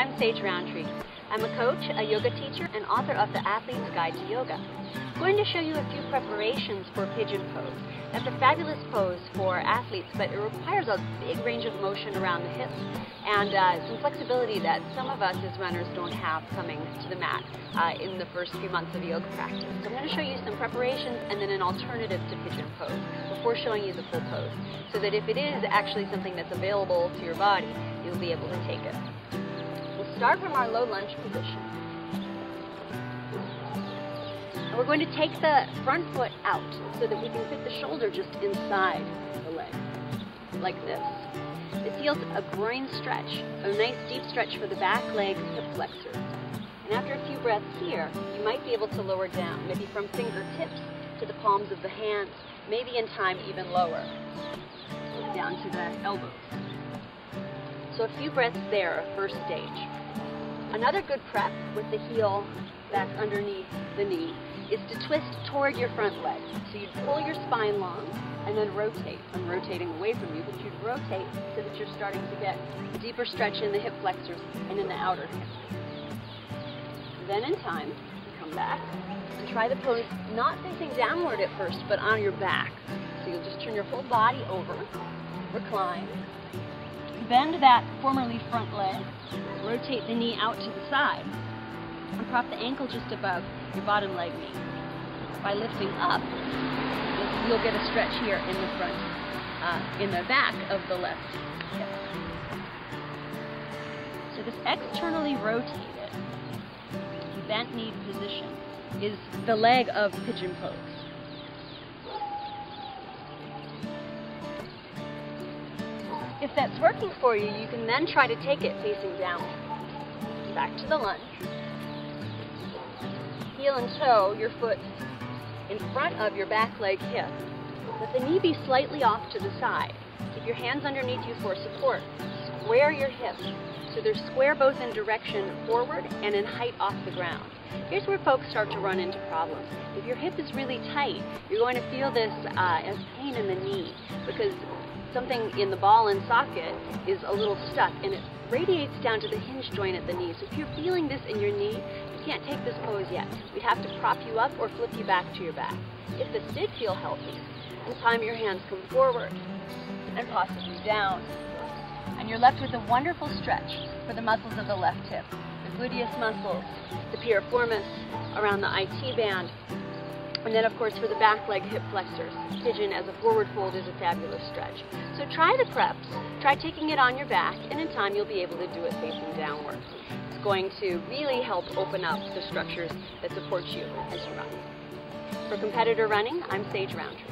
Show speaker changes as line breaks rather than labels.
I'm Sage Roundtree. I'm a coach, a yoga teacher, and author of The Athlete's Guide to Yoga. I'm going to show you a few preparations for Pigeon pose. That's a fabulous pose for athletes, but it requires a big range of motion around the hips and some flexibility that some of us as runners don't have coming to the mat in the first few months of yoga practice. So I'm going to show you some preparations and then an alternative to Pigeon pose before showing you the full pose, so that if it is actually something that's available to your body, you'll be able to take it. We'll start from our low lunge position. And we're going to take the front foot out so that we can fit the shoulder just inside the leg, like this. This yields a groin stretch, a nice deep stretch for the back leg hip flexors. And after a few breaths here, you might be able to lower down, maybe from fingertips to the palms of the hands, maybe in time even lower, down to the elbows. So a few breaths there, a first stage. Another good prep with the heel back underneath the knee is to twist toward your front leg. So you'd pull your spine long and then rotate. I'm rotating away from you, but you'd rotate so that you're starting to get a deeper stretch in the hip flexors and in the outer hip. Then in time, you come back and try the pose not facing downward at first, but on your back. So you'll just turn your whole body over, recline, bend that formerly front leg, rotate the knee out to the side, and prop the ankle just above your bottom leg knee. By lifting up, you'll get a stretch here in the front, in the back of the left hip. So this externally rotated, bent knee position is the leg of Pigeon pose. If that's working for you, you can then try to take it facing downward. Back to the lunge. Heel and toe your foot in front of your back leg hip. Let the knee be slightly off to the side. Keep your hands underneath you for support. Square your hips so they're square both in direction forward and in height off the ground. Here's where folks start to run into problems. If your hip is really tight, you're going to feel this as pain in the knee because something in the ball and socket is a little stuck and it radiates down to the hinge joint at the knee. So if you're feeling this in your knee, you can't take this pose yet. We'd have to prop you up or flip you back to your back. If this did feel healthy, in time your hands come forward and possibly down. And you're left with a wonderful stretch for the muscles of the left hip. The gluteus muscles, the piriformis around the IT band, and then of course for the back leg hip flexors. Pigeon as a forward fold is a fabulous stretch. So try the preps, try taking it on your back, and in time you'll be able to do it facing downward. It's going to really help open up the structures that support you as you run. For competitor running, I'm Sage Roundtree.